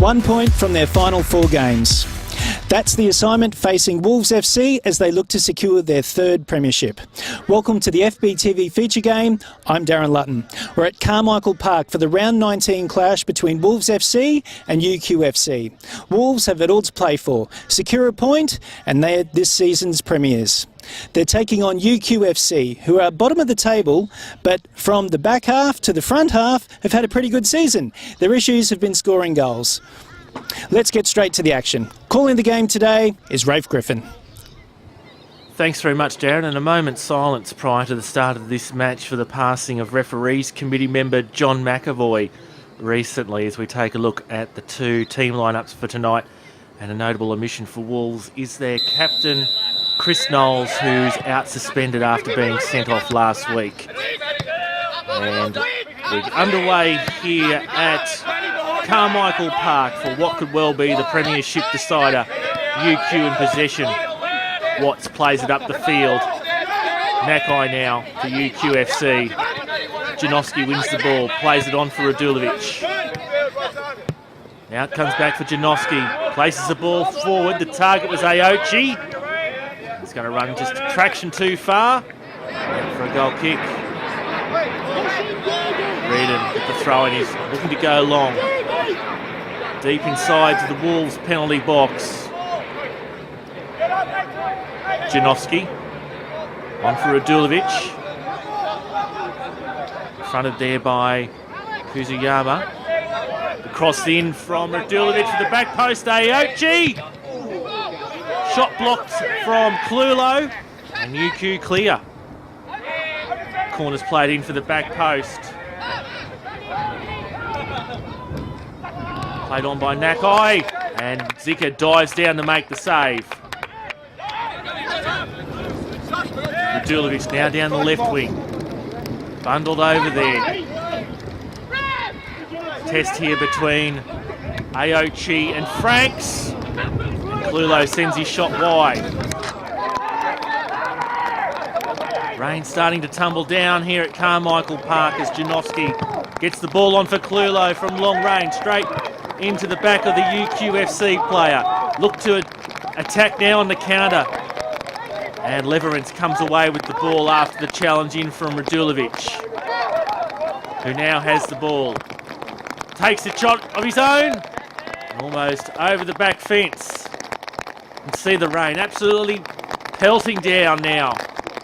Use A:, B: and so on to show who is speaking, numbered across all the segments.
A: 1 point from their final 4 games. That's the assignment facing Wolves FC as they look to secure their 3rd premiership. Welcome to the FBTV feature game. I'm Darren Lutton. We're at Carmichael Park for the Rd19 clash between Wolves FC and UQFC. Wolves have it all to play for, secure a point, and they're this season's premiers. They're taking on UQFC, who are bottom of the table, but from the back half to the front half have had a pretty good season. Their issues have been scoring goals. Let's get straight to the action. Calling the game today is Rafe Griffin.
B: Thanks very much, Darren. And a moment's silence prior to the start of this match for the passing of referees committee member John McAvoy recently, as we take a look at the 2 team lineups for tonight. And a notable omission for Wolves is their captain, Chris Knowles, who's out suspended after being sent off last week. And we're underway here at Carmichael Park for what could well be the premiership decider. UQ in possession. Watts plays it up the field. Nakai now for UQFC. Janowski wins the ball, plays it on for Radulovic. Now it comes back for Janowski. Places the ball forward. The target was Aochi. He's going to run just a traction too far. And for a goal kick. Reardon with the throw in, he's looking to go long. Deep inside to the Wolves penalty box. Janowski on for Radulovic. Fronted there by Kuzuyama. The cross in from Radulovic to the back post. Aochi! Shot blocked from Clulo. And UQ clear. Corner's played in for the back post. Played on by Nakai, and Zika dives down to make the save. Radulovic now down the left wing. Bundled over there. Test here between Aochi and Franks. And Clulo sends his shot wide. Rain starting to tumble down here at Carmichael Park as Janowski gets the ball on for Clulo from long range, straight into the back of the UQFC player. Look to attack now on the counter. And Leverance comes away with the ball after the challenge in from Radulovic, who now has the ball. Takes a shot of his own. Almost over the back fence. You can see the rain absolutely pelting down now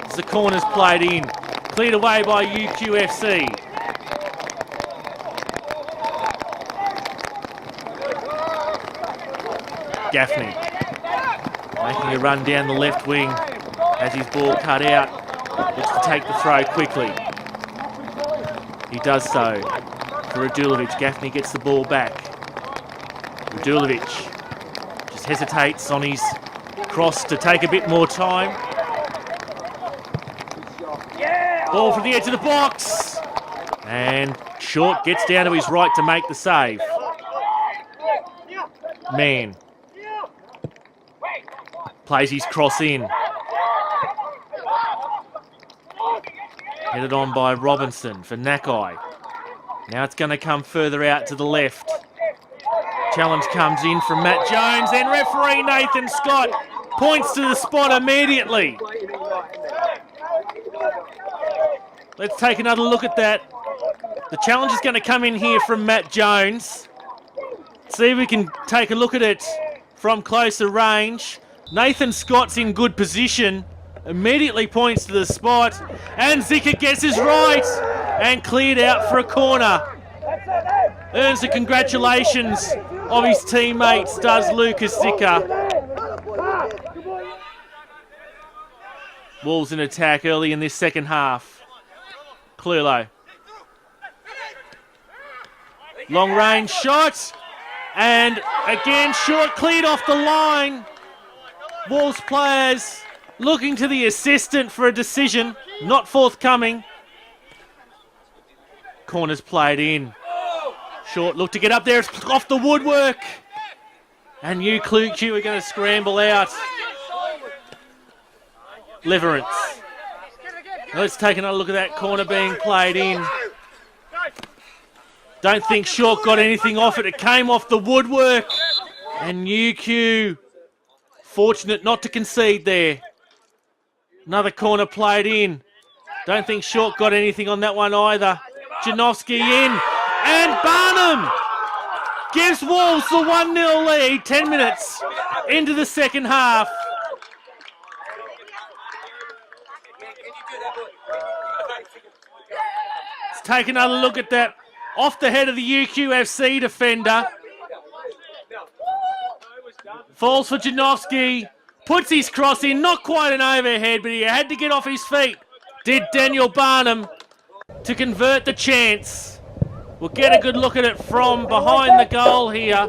B: as the corner's played in. Cleared away by UQFC. Gaffney making a run down the left wing as his ball cut out. Looks to take the throw quickly. He does so for Radulovic. Gaffney gets the ball back. Radulovic just hesitates on his cross to take a bit more time. Ball from the edge of the box. And Short gets down to his right to make the save. Mann plays his cross in. Headed on by Robinson for Nakai. Now it's going to come further out to the left. Challenge comes in from Matt Jones, and referee Nathan Scott points to the spot immediately. Let's take another look at that. The challenge is going to come in here from Matt Jones. See if we can take a look at it from closer range. Nathan Scott's in good position. Immediately points to the spot. And Zika guesses right. And cleared out for a corner. Earns the congratulations of his teammates, does Lucas Zika. Wolves in attack early in this second half. Clulo. Long range shot. And again, Short cleared off the line. Wolves players looking to the assistant for a decision. Not forthcoming. Corner's played in. Short looked to get up there. It's off the woodwork. And UQ are going to scramble out. Leverance. Let's take another look at that corner being played in. Don't think Short got anything off it. It came off the woodwork. And UQ fortunate not to concede there. Another corner played in. Don't think Short got anything on that one either. Janowski in. And Barnum gives Wolves the 1-0 lead. 10 minutes into the second half. Let's take another look at that. Off the head of the UQFC defender. Falls for Janowski. Puts his cross in. Not quite an overhead, but he had to get off his feet. Did Daniel Barnum to convert the chance. We'll get a good look at it from behind the goal here.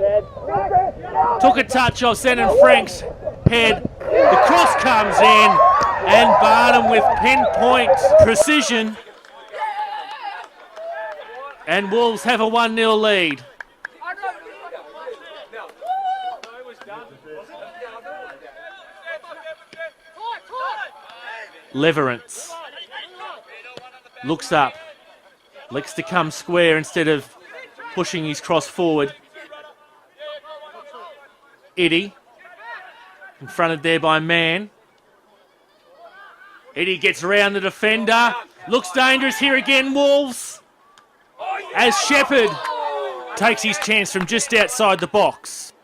B: Took a touch off Zenon Frank's head. The cross comes in. And Barnum with pinpoint precision. And Wolves have a 1-0 lead. Leverance looks up, licks to come square instead of pushing his cross forward. Eddie, confronted there by Mann. Eddie gets around the defender, looks dangerous here again, Wolves, as Shepherd takes his chance from just outside the box.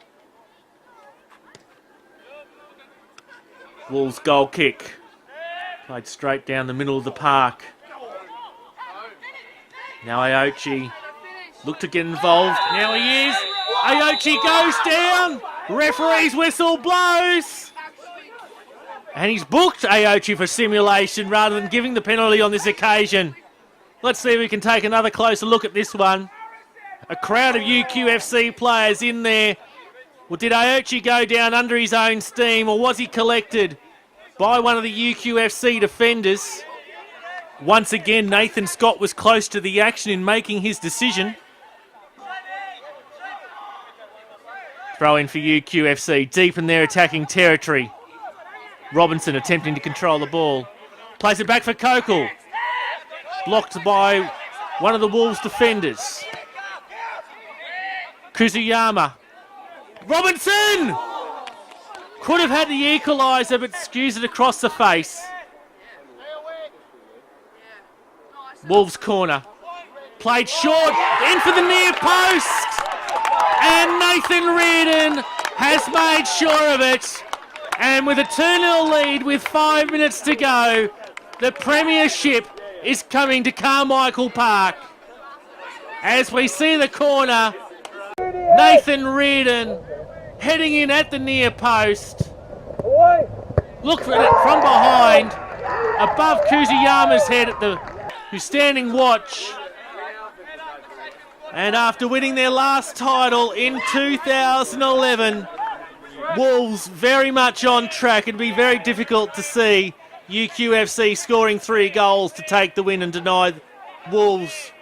B: Wolves goal kick. Played straight down the middle of the park. Now Aochi look to get involved. Now he is. Aochi goes down. Referee's whistle blows. And he's booked Aochi for simulation rather than giving the penalty on this occasion. Let's see if we can take another closer look at this one. A crowd of UQFC players in there. Well, did Aochi go down under his own steam, or was he collected by one of the UQFC defenders? Once again, Nathan Scott was close to the action in making his decision. Throw in for UQFC, deep in their attacking territory. Robinson attempting to control the ball. Plays it back for Kokol. Blocked by one of the Wolves defenders. Kuzuyama. Robinson! Could have had the equaliser, but skews it across the face. Wolves corner. Played short, in for the near post. And Nathan Reardon has made sure of it. And with a 2-0 lead with 5 minutes to go, the premiership is coming to Carmichael Park. As we see the corner, Nathan Reardon heading in at the near post. Look for it from behind, above Kuzuyama's head who's standing watch. And after winning their last title in 2011, Wolves very much on track. It'd be very difficult to see UQFC scoring 3 goals to take the win and deny Wolves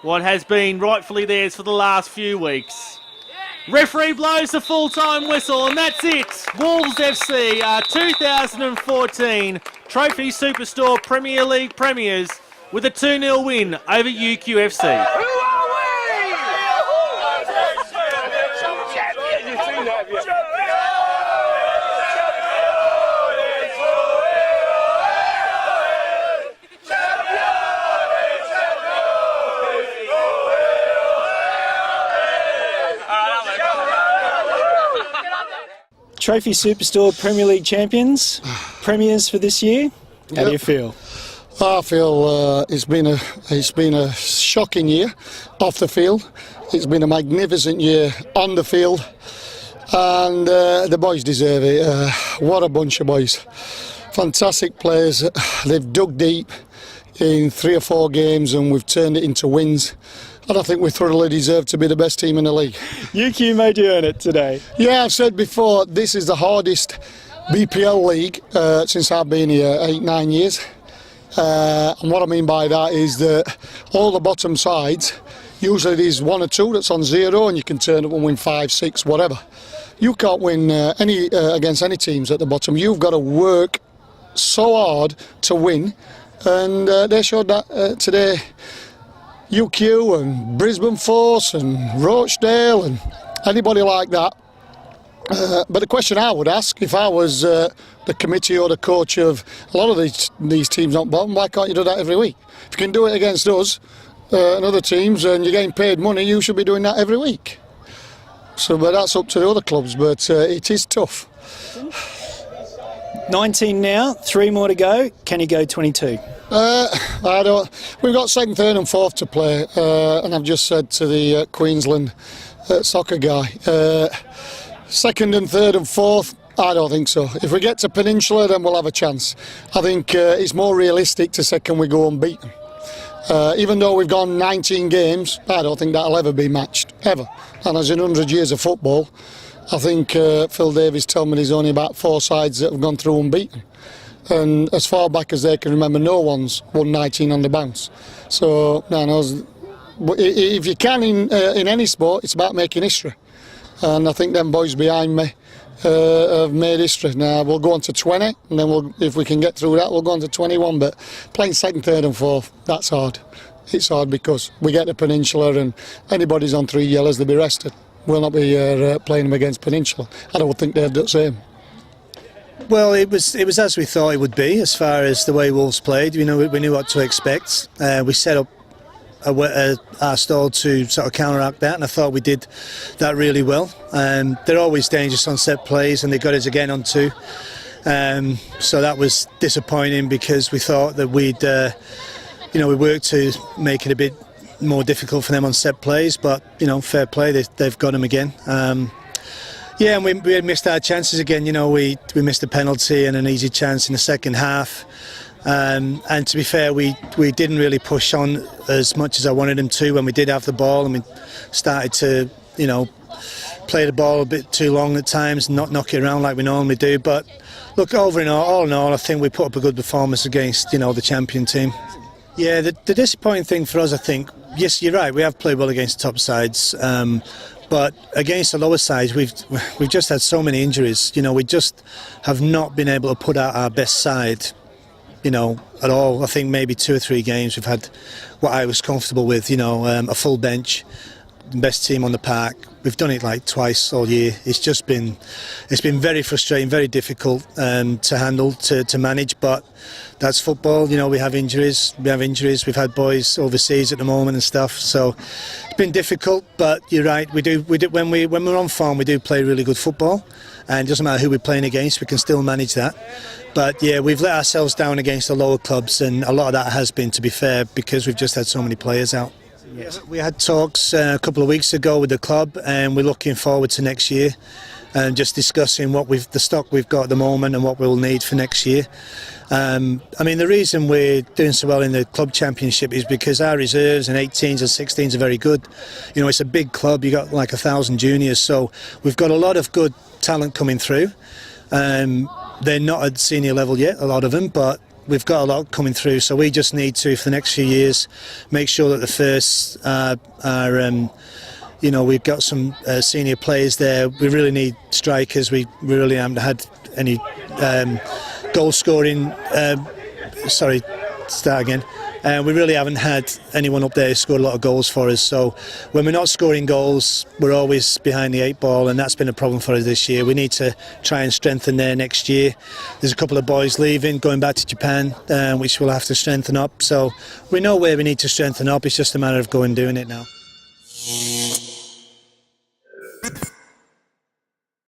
B: what has been rightfully theirs for the last few weeks. Referee blows the full-time whistle, and that's it. Wolves FC are 2014 Trophy Superstore Premier League premiers with a 2-0 win over UQFC.
A: Trophy Superstore Premier League champions, premiers for this year. How do you feel?
C: I feel it's been a shocking year off the field. It's been a magnificent year on the field, and the boys deserve it. What a bunch of boys! Fantastic players. They've dug deep in 3 or 4 games, and we've turned it into wins. And I think we thoroughly deserve to be the best team in the league.
A: UQ made you earn it today.
C: Yeah, I've said before, this is the hardest BPL league since I've been here 8-9 years. And what I mean by that is that all the bottom sides, usually there's 1 or 2 that's on 0 and you can turn up and win 5, 6, whatever. You can't win against any teams at the bottom. You've got to work so hard to win, and they showed that today. UQ and Brisbane Force and Rochdale and anybody like that. But the question I would ask, if I was the committee or the coach of a lot of these teams on bottom, why can't you do that every week? If you can do it against us and other teams and you're getting paid money, you should be doing that every week. So, but that's up to the other clubs, but it is tough.
A: 19 now, 3 more to go. Can you go 22?
C: I don't. We've got second, third and fourth to play, and I've just said to the Queensland soccer guy, second and third and fourth, I don't think so. If we get to Peninsula, then we'll have a chance. I think it's more realistic to say, can we go unbeaten? Even though we've gone 19 games, I don't think that'll ever be matched, ever. And as in 100 years of football, I think Phil Davies told me there's only about 4 sides that have gone through unbeaten. And as far back as they can remember, no one's won 19 on the bounce. So, if you can in any sport, it's about making history. And I think them boys behind me have made history. Now we'll go on to 20, and then if we can get through that, we'll go on to 21. But playing second, third and fourth, that's hard. It's hard because we get to Peninsula and anybody's on 3 yellows, they'll be rested. We'll not be playing them against Peninsula. I don't think they'll do the same.
D: Well, it was as we thought it would be as far as the way Wolves played. We knew what to expect. We set up our stall to sort of counteract that, and I thought we did that really well. They're always dangerous on set plays, and they got us again on 2. So that was disappointing because we thought that we worked to make it a bit more difficult for them on set plays, but fair play, they've got them again. And we had missed our chances again. We missed a penalty and an easy chance in the second half. And to be fair, we didn't really push on as much as I wanted them to when we did have the ball, and we started to play the ball a bit too long at times, not knock it around like we normally do. But look, all in all, I think we put up a good performance against the champion team. Yeah, the disappointing thing for us, I think, yes, you're right, we have played well against top sides, but against the lower sides, we've just had so many injuries. We just have not been able to put out our best side, at all. I think maybe 2 or 3 games we've had what I was comfortable with, a full bench, the best team on the park. We've done it like twice all year. It's been very frustrating, very difficult to handle, to manage, but that's football. We have injuries. We've had boys overseas at the moment and stuff. So it's been difficult, but you're right. We do when we're on form, we do play really good football, and it doesn't matter who we're playing against, we can still manage that. But yeah, we've let ourselves down against the lower clubs, and a lot of that has been, to be fair, because we've just had so many players out. Yes. We had talks a couple of weeks ago with the club, and we're looking forward to next year and just discussing the stock we've got at the moment and what we'll need for next year. The reason we're doing so well in the club championship is because our reserves and 18s and 16s are very good. It's a big club. You've got like 1,000 juniors, so we've got a lot of good talent coming through. They're not at senior level yet, a lot of them, but we've got a lot coming through, so we just need to, for the next few years, make sure that the firsts are we've got some senior players there. We really need strikers. We really haven't had any goal scoring. We really haven't had anyone up there who scored a lot of goals for us. So when we're not scoring goals, we're always behind the 8 ball, and that's been a problem for us this year. We need to try and strengthen there next year. There's a couple of boys leaving, going back to Japan, which we'll have to strengthen up. So we know where we need to strengthen up. It's just a matter of going and doing it now.